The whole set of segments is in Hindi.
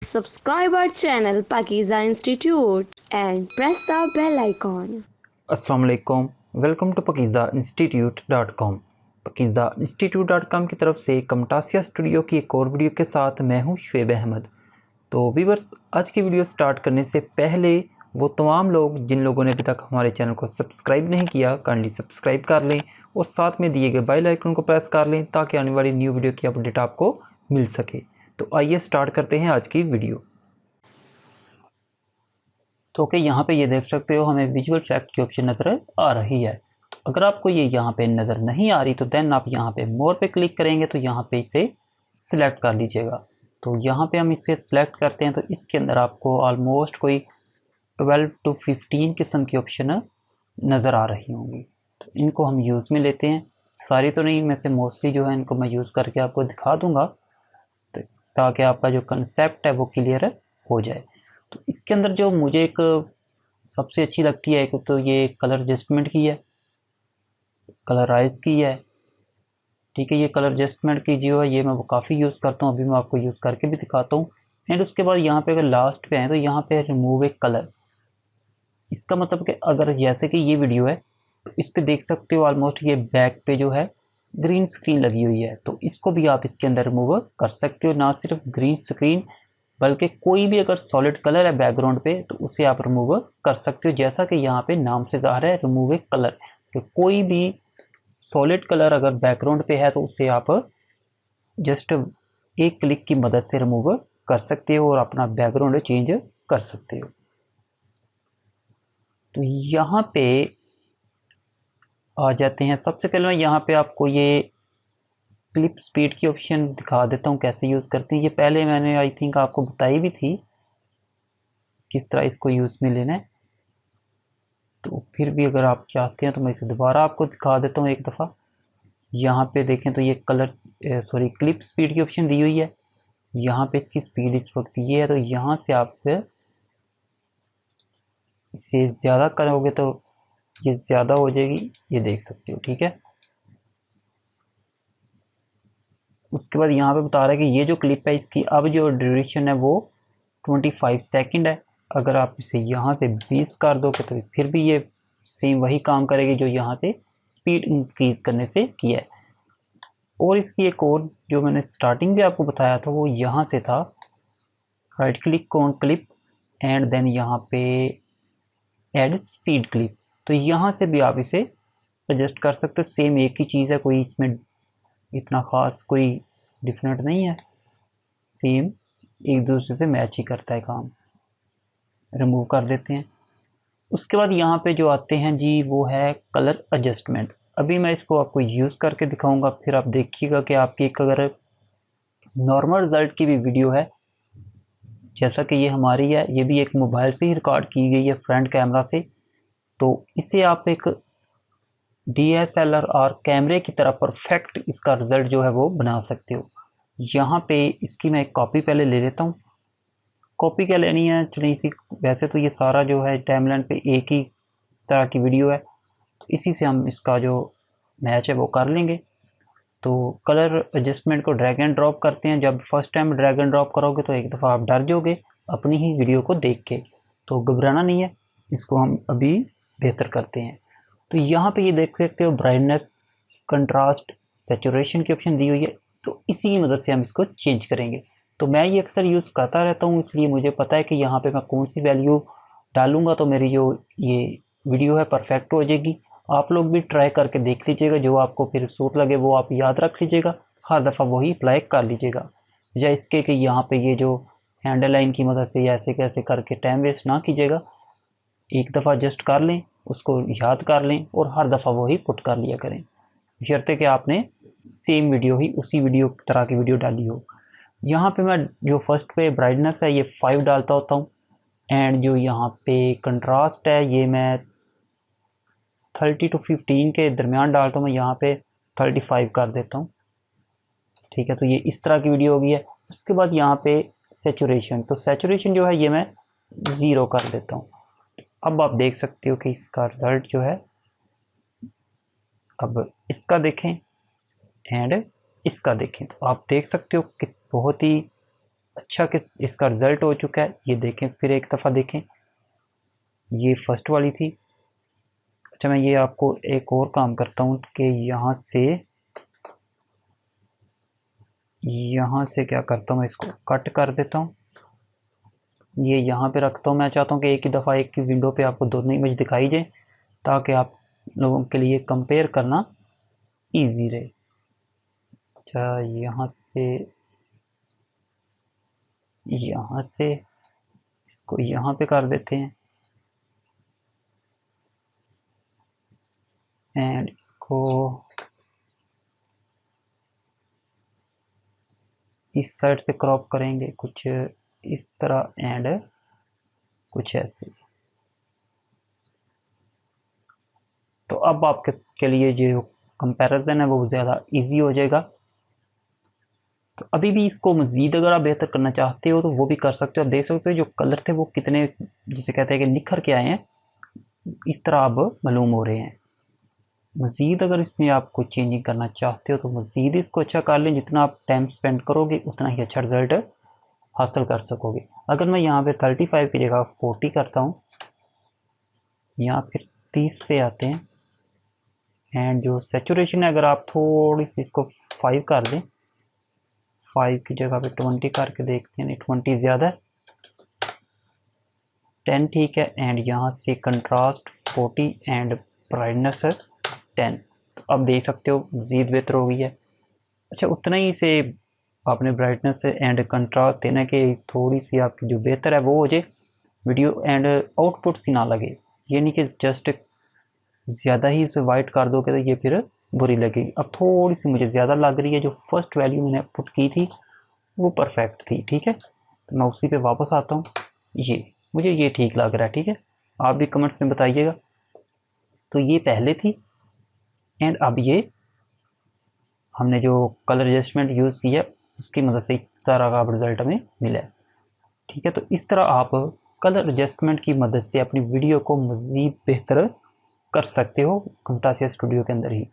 Subscribe our channel Pakiza Institute and press the bell icon. अस्सलाम वालेकुम, वेलकम टू pakizainstitute.com। pakizainstitute.com की तरफ से कमटासिया स्टूडियो की एक और वीडियो के साथ मैं हूं शुएब अहमद। तो व्यूअर्स, आज की वीडियो स्टार्ट करने से पहले वो तमाम लोग जिन लोगों ने अभी तक हमारे चैनल को सब्सक्राइब नहीं किया, काइंडली सब्सक्राइब कर लें और साथ में दिए गए बेल आइकन को प्रेस कर लें ताकि आने वाली न्यू वीडियो की अपडेट आपको मिल सके। तो आइए स्टार्ट करते हैं आज की वीडियो। तो ओके, यहाँ पे ये देख सकते हो हमें विजुअल इफेक्ट की ऑप्शन नज़र आ रही है। तो अगर आपको ये यहाँ पे नज़र नहीं आ रही तो देन आप यहाँ पे मोर पे क्लिक करेंगे तो यहाँ पे इसे सिलेक्ट कर लीजिएगा। तो यहाँ पे हम इसे सिलेक्ट करते हैं तो इसके अंदर आपको ऑलमोस्ट कोई 12 to 15 किस्म की ऑप्शन नज़र आ रही होंगी। तो इनको हम यूज़ में लेते हैं, सारी तो नहीं, में से मोस्टली जो है इनको मैं यूज़ करके आपको दिखा दूँगा ताकि आपका जो कंसेप्ट है वो क्लियर हो जाए। तो इसके अंदर जो मुझे एक सबसे अच्छी लगती है, एक तो ये कलर एडजस्टमेंट की है, कलराइज की है। ठीक है, ये कलर एडजस्टमेंट की जो है ये मैं वो काफ़ी यूज़ करता हूँ, अभी मैं आपको यूज़ करके भी दिखाता हूँ। एंड उसके बाद यहाँ पे अगर लास्ट पे आए तो यहाँ पे रिमूव ए कलर। इसका मतलब कि अगर जैसे कि ये वीडियो है तो इस पर देख सकते हो ऑलमोस्ट ये बैक पे जो है ग्रीन स्क्रीन लगी हुई है, तो इसको भी आप इसके अंदर रिमूव कर सकते हो। ना सिर्फ ग्रीन स्क्रीन बल्कि कोई भी अगर सॉलिड कलर है बैकग्राउंड पे तो उसे आप रिमूव कर सकते हो, जैसा कि यहाँ पे नाम से ज़ाहिर है रिमूव ए कलर, कि कोई भी सॉलिड कलर अगर बैकग्राउंड पे है तो उसे आप जस्ट एक क्लिक की मदद से रिमूव कर सकते हो और अपना बैकग्राउंड चेंज कर सकते हो। तो यहाँ पे आ जाते हैं। सबसे पहले मैं यहाँ पे आपको ये क्लिप स्पीड की ऑप्शन दिखा देता हूँ कैसे यूज़ करते हैं। ये पहले मैंने आई थिंक आपको बताई भी थी किस तरह इसको यूज़ में लेना है, तो फिर भी अगर आप चाहते हैं तो मैं इसे दोबारा आपको दिखा देता हूँ एक दफ़ा। यहाँ पे देखें तो ये क्लिप स्पीड की ऑप्शन दी हुई है। यहाँ पे इसकी स्पीड इस वक्त ये है, तो यहाँ से आप इससे ज़्यादा करोगे तो ये ज़्यादा हो जाएगी, ये देख सकते हो। ठीक है, उसके बाद यहाँ पे बता रहा है कि ये जो क्लिप है इसकी अब जो ड्यूरेशन है वो 25 सेकंड है। अगर आप इसे यहाँ से 20 कर दोगे तो फिर भी ये सेम वही काम करेगी जो यहाँ से स्पीड इंक्रीज़ करने से किया है। और इसकी एक और जो मैंने स्टार्टिंग भी आपको बताया था वो यहाँ से था, right click on clip and then यहाँ पे ऐड स्पीड क्लिप। तो यहाँ से भी आप इसे एडजस्ट कर सकते हो, सेम एक ही चीज़ है, कोई इसमें इतना ख़ास कोई डिफरेंट नहीं है, सेम एक दूसरे से मैच ही करता है काम। रिमूव कर देते हैं। उसके बाद यहाँ पे जो आते हैं जी वो है कलर एडजस्टमेंट। अभी मैं इसको आपको यूज़ करके दिखाऊंगा, फिर आप देखिएगा कि आपकी एक अगर नॉर्मल रिज़ल्ट की भी वीडियो है जैसा कि ये हमारी है, ये भी एक मोबाइल से ही रिकॉर्ड की गई है फ्रंट कैमरा से, तो इसे आप एक DSLR और कैमरे की तरह परफेक्ट इसका रिज़ल्ट जो है वो बना सकते हो। यहाँ पे इसकी मैं एक कॉपी पहले ले लेता हूँ। कॉपी क्या लेनी है, चलिए इसी, वैसे तो ये सारा जो है टाइमलाइन पे एक ही तरह की वीडियो है, तो इसी से हम इसका जो मैच है वो कर लेंगे। तो कलर एडजस्टमेंट को ड्रैग एंड ड्रॉप करते हैं। जब first time drag and drop करोगे तो एक दफ़ा आप डर जाओगे अपनी ही वीडियो को देख के, तो घबराना नहीं है, इसको हम अभी बेहतर करते हैं। तो यहाँ पे ये देख सकते हो ब्राइटनेस, कंट्रास्ट, सैचुरेशन की ऑप्शन दी हुई है, तो इसी की मदद से हम इसको चेंज करेंगे। तो मैं ये अक्सर यूज़ करता रहता हूँ, इसलिए मुझे पता है कि यहाँ पे मैं कौन सी वैल्यू डालूँगा तो मेरी जो ये वीडियो है परफेक्ट हो जाएगी। आप लोग भी ट्राई करके देख लीजिएगा, जो आपको फिर सूट लगे वो आप याद रख लीजिएगा, हर दफ़ा वही अप्लाई कर लीजिएगा, या इसके कि यहाँ पे ये जो हैंडल लाइन की मदद से ऐसे कैसे करके टाइम वेस्ट ना कीजिएगा। एक दफ़ा जस्ट कर लें, उसको याद कर लें और हर दफ़ा वही पुट कर लिया करें, बशर्ते कि आपने सेम वीडियो ही उसी वीडियो तरह की वीडियो डाली हो। यहाँ पे मैं जो फर्स्ट पे ब्राइटनेस है ये 5 डालता होता हूँ, एंड जो यहाँ पे कंट्रास्ट है ये मैं 30 to 15 के दरमियान डालता हूँ, मैं यहाँ पे 35 कर देता हूँ। ठीक है, तो ये इस तरह की वीडियो होगी है। उसके बाद यहाँ पे सैचुरेशन, तो सैचुरेशन जो है ये मैं 0 कर देता हूँ। अब आप देख सकते हो कि इसका रिज़ल्ट जो है, अब इसका देखें एंड इसका देखें तो आप देख सकते हो कि बहुत ही अच्छा कि इसका रिज़ल्ट हो चुका है। ये देखें, फिर एक दफ़ा देखें, ये फर्स्ट वाली थी। अच्छा, मैं ये आपको एक और काम करता हूँ कि यहाँ से क्या करता हूँ, इसको कट कर देता हूँ, ये यहाँ पे रखता हूँ। मैं चाहता हूँ कि एक ही दफ़ा एक ही विंडो पे आपको दोनों इमेज दिखाई जाए, ताकि आप लोगों के लिए कंपेयर करना इजी रहे। अच्छा, यहाँ से इसको यहाँ पे कर देते हैं, एंड इसको इस साइड से क्रॉप करेंगे, कुछ इस तरह एंड कुछ ऐसे। तो अब आपके लिए जो कंपैरिजन है वो ज़्यादा इजी हो जाएगा। तो अभी भी इसको मज़ीद अगर आप बेहतर करना चाहते हो तो वो भी कर सकते हो। आप देख सकते हो जो कलर थे वो कितने, जिसे कहते हैं कि निखर के आए हैं, इस तरह अब मालूम हो रहे हैं। मज़ीद अगर इसमें आप कुछ चेंजिंग करना चाहते हो तो मज़ीद इसको अच्छा कर लें। जितना आप टाइम स्पेंड करोगे उतना ही अच्छा रिज़ल्ट हासिल कर सकोगे। अगर मैं यहाँ पे 35 की जगह 40 करता हूँ, यहाँ फिर 30 पे आते हैं, एंड जो सेचुरेशन है अगर आप थोड़ी सी इसको 5 कर दें, 5 की जगह पे 20 करके देखते हैं। नहीं, 20 ज़्यादा है, 10 ठीक है। एंड यहाँ से कंट्रास्ट 40 एंड ब्राइटनेस 10। तो अब देख सकते हो मज़ीद बेहतर हो गई है। अच्छा, उतना ही से आपने ब्राइटनेस एंड कंट्रास्ट देना कि थोड़ी सी आपकी जो बेहतर है वो हो जाए वीडियो, एंड आउटपुट सी ना लगे। ये नहीं कि जस्ट ज़्यादा ही इसे वाइट कर दोगे तो ये फिर बुरी लगेगी। अब थोड़ी सी मुझे ज़्यादा लग रही है, जो फर्स्ट वैल्यू मैंने पुट की थी वो परफेक्ट थी, ठीक है। तो मैं उसी पे वापस आता हूँ, ये मुझे ये ठीक लग रहा है, ठीक है। आप भी कमेंट्स में बताइएगा। तो ये पहले थी, एंड अब ये हमने जो कलर एडजस्टमेंट यूज़ किया उसकी मदद से सारा का रिज़ल्ट हमें मिला है, ठीक है। तो इस तरह आप कलर एडजस्टमेंट की मदद से अपनी वीडियो को मज़ीद बेहतर कर सकते हो camtasia स्टूडियो के अंदर ही।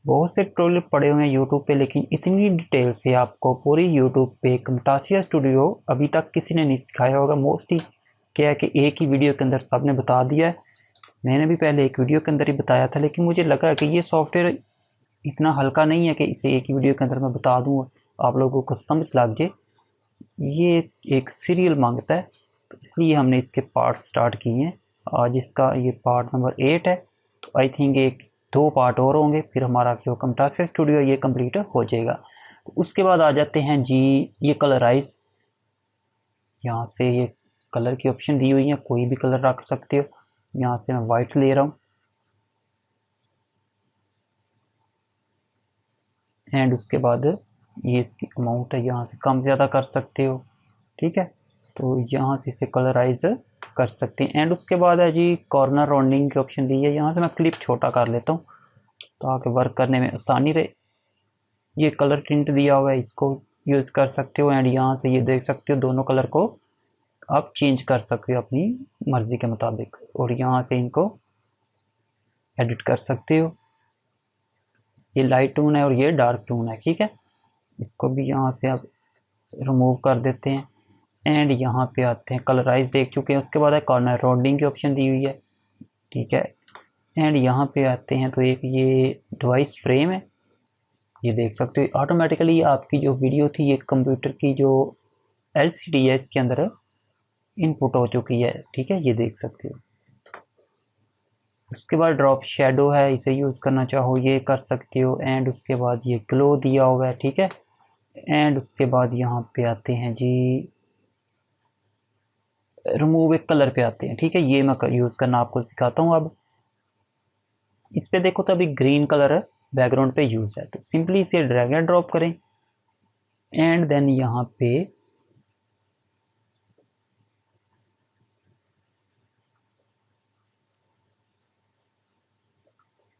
बहुत से ट्यूटोरियल पड़े हुए हैं यूट्यूब पे, लेकिन इतनी डिटेल से आपको पूरी यूट्यूब पे camtasia स्टूडियो अभी तक किसी ने नहीं सिखाया होगा। मोस्टली क्या है कि एक ही वीडियो के अंदर सबने बता दिया है। मैंने भी पहले एक वीडियो के अंदर ही बताया था, लेकिन मुझे लगा कि ये सॉफ्टवेयर इतना हल्का नहीं है कि इसे एक ही वीडियो के अंदर मैं बता दूँ आप लोगों को समझ लग जाए। ये एक सीरियल मांगता है, तो इसलिए हमने इसके पार्ट स्टार्ट किए हैं। आज इसका ये पार्ट नंबर 8 है, तो आई थिंक एक 2 पार्ट और होंगे, फिर हमारा जो camtasia स्टूडियो ये कंप्लीट हो जाएगा। तो उसके बाद आ जाते हैं जी ये कलराइज। यहाँ से ये कलर की ऑप्शन दी हुई है, कोई भी कलर रख सकते हो। यहाँ से मैं वाइट ले रहा हूँ, एंड उसके बाद ये इसकी अमाउंट है, यहाँ से कम ज़्यादा कर सकते हो, ठीक है। तो यहाँ से इसे कलराइज कर सकते हैं। एंड उसके बाद है जी कॉर्नर राउंडिंग की ऑप्शन दी है। यहाँ से मैं क्लिप छोटा कर लेता हूँ ताकि वर्क करने में आसानी रहे। ये कलर टिंट दिया हुआ है, इसको यूज़ कर सकते हो। एंड यहाँ से ये देख सकते हो दोनों कलर को आप चेंज कर सकते हो अपनी मर्ज़ी के मुताबिक, और यहाँ से इनको एडिट कर सकते हो। ये लाइट टोन है और ये डार्क टोन है, ठीक है। इसको भी यहाँ से आप रिमूव कर देते हैं, एंड यहाँ पे आते हैं। कलराइज देख चुके हैं, उसके बाद है कॉर्नर राउंडिंग की ऑप्शन दी हुई है, ठीक है। एंड यहाँ पे आते हैं तो एक ये डिवाइस फ्रेम है, ये देख सकते हो ऑटोमेटिकली आपकी जो वीडियो थी ये कंप्यूटर की जो LCD है इसके अंदर इनपुट हो चुकी है, ठीक है, ये देख सकते हो। उसके बाद ड्रॉप शेडो है, इसे यूज़ करना चाहो ये कर सकते हो। एंड उसके बाद ये ग्लो दिया हुआ है, ठीक है। एंड उसके बाद यहाँ पे आते हैं जी रिमूव एक कलर पे आते हैं, ठीक है। ये मैं यूज़ करना आपको सिखाता हूँ। अब इस पे देखो तो अभी ग्रीन कलर बैकग्राउंड पे यूज़ है, तो सिंपली इसे ड्रैग एंड ड्रॉप करें, एंड देन यहाँ पे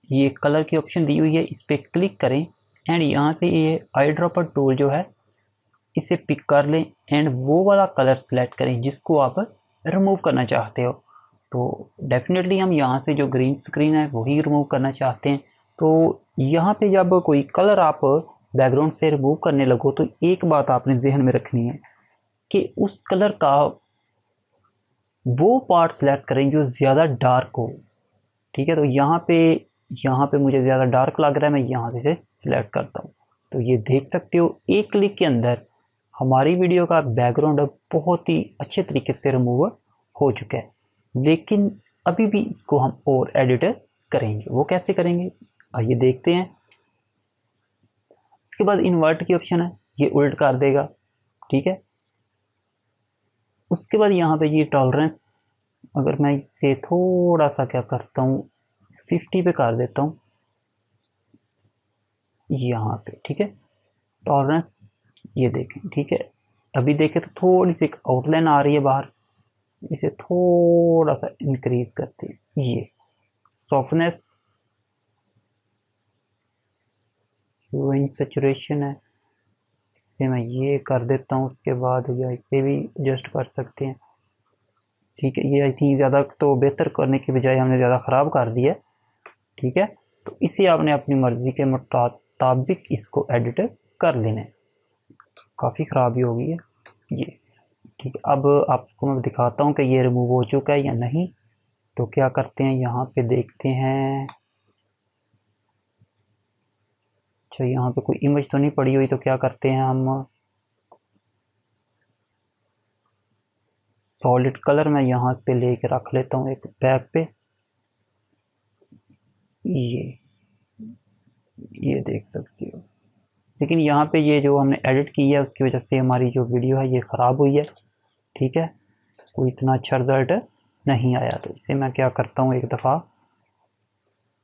ये कलर की ऑप्शन दी हुई है, इस पर क्लिक करें, एंड यहाँ से ये आई ड्रॉपर टूल जो है इसे पिक कर लें, एंड वो वाला कलर सेलेक्ट करें जिसको आप रिमूव करना चाहते हो। तो डेफिनेटली हम यहाँ से जो ग्रीन स्क्रीन है वही रिमूव करना चाहते हैं। तो यहाँ पे जब कोई कलर आप बैकग्राउंड से रिमूव करने लगो तो एक बात आपने जहन में रखनी है कि उस कलर का वो पार्ट सेलेक्ट करें जो ज़्यादा डार्क हो। ठीक है, तो यहाँ पे मुझे ज़्यादा डार्क लग रहा है, मैं यहाँ से इसे सिलेक्ट करता हूँ। तो ये देख सकते हो एक क्लिक के अंदर हमारी वीडियो का बैकग्राउंड अब बहुत ही अच्छे तरीके से रिमूव हो चुका है। लेकिन अभी भी इसको हम और एडिट करेंगे। वो कैसे करेंगे आइए देखते हैं। इसके बाद इन्वर्ट की ऑप्शन है, ये उल्ट कर देगा। ठीक है, उसके बाद यहाँ पे ये टॉलरेंस, अगर मैं इससे थोड़ा सा क्या करता हूँ 50 पे कर देता हूँ यहाँ पे। ठीक है, टॉलरेंस ये देखें। ठीक है, अभी देखें तो थोड़ी सी एक आउटलाइन आ रही है बाहर, इसे थोड़ा सा इंक्रीज करते हैं। ये सॉफ्टनेस सैचुरेशन है, इससे मैं ये कर देता हूँ। उसके बाद या इसे भी एडजस्ट कर सकते हैं। ठीक है, ये आई थिंक ज़्यादा तो बेहतर करने की बजाय हमने ज़्यादा ख़राब कर दिया। ठीक है, तो इसे आपने अपनी मर्ज़ी के मुताबिक इसको एडिट कर लेना है। काफ़ी ख़राबी हो गई है ये। ठीक है, अब आपको मैं दिखाता हूँ कि ये रिमूव हो चुका है या नहीं। तो क्या करते हैं, यहाँ पे देखते हैं। अच्छा, यहाँ पे कोई इमेज तो नहीं पड़ी हुई, तो क्या करते हैं हम सॉलिड कलर में यहाँ पे लेके रख लेता हूँ एक बैग पे। ये देख सकते हो। लेकिन यहाँ पे ये जो हमने एडिट की है उसकी वजह से हमारी जो वीडियो है ये ख़राब हुई है। ठीक है, कोई इतना अच्छा रिज़ल्ट नहीं आया। तो इसे मैं क्या करता हूँ, एक दफ़ा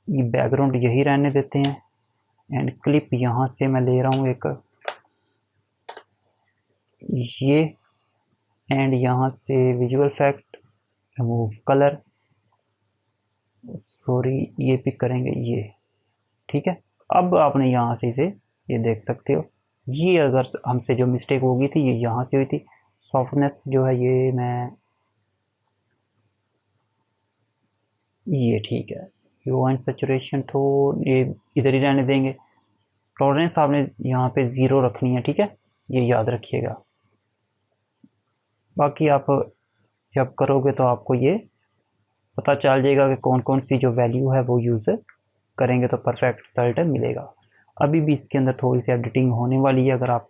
ये बैकग्राउंड यही रहने देते हैं एंड क्लिप यहाँ से मैं ले रहा हूँ एक ये, एंड यहाँ से visual effect, remove colour, sorry ये पिक करेंगे ये। ठीक है, अब आपने यहाँ से इसे ये देख सकते हो। ये अगर हमसे जो मिस्टेक हो गई थी ये यहाँ से हुई थी। सॉफ्टनेस जो है ये मैं ये ठीक है, ह्यू एंड सैचुरेशन तो ये इधर ही रहने देंगे। टॉलरेंस आपने यहाँ पे 0 रखनी है। ठीक है, ये याद रखिएगा। बाकी आप जब करोगे तो आपको ये पता चल जाएगा कि कौन कौन सी जो वैल्यू है वो यूज़ करेंगे तो परफेक्ट रिजल्ट मिलेगा। अभी भी इसके अंदर थोड़ी सी एडिटिंग होने वाली है, अगर आप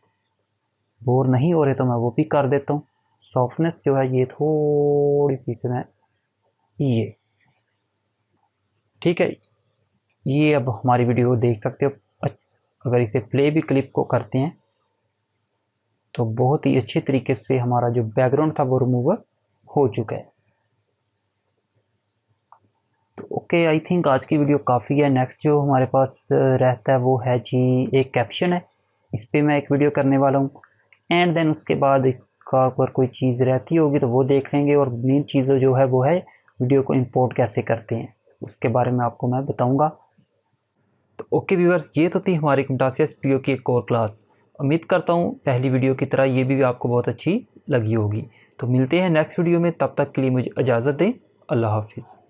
बोर नहीं हो रहे तो मैं वो भी कर देता हूँ। सॉफ्टनेस जो है ये थोड़ी सी से मैं ये ठीक है, ये अब हमारी वीडियो देख सकते हो। अगर इसे प्ले भी क्लिप को करते हैं तो बहुत ही अच्छे तरीके से हमारा जो बैकग्राउंड था वो रिमूव हो चुका है। तो ओके, आई थिंक आज की वीडियो काफ़ी है। नेक्स्ट जो हमारे पास रहता है वो है जी एक कैप्शन है, इस पर मैं एक वीडियो करने वाला हूँ। एंड देन उसके बाद इसका अगर कोई चीज़ रहती होगी तो वो देख लेंगे। और मेन चीज़ जो है वो है वीडियो को इंपोर्ट कैसे करते हैं, उसके बारे में आपको मैं बताऊँगा। तो ओके व्यूअर्स, ये तो थी हमारी Camtasia Studio की एक और क्लास। उम्मीद करता हूँ पहली वीडियो की तरह ये भी आपको बहुत अच्छी लगी होगी। तो मिलते हैं नेक्स्ट वीडियो में, तब तक के लिए मुझे इजाज़त दें। अल्लाह हाफिज़।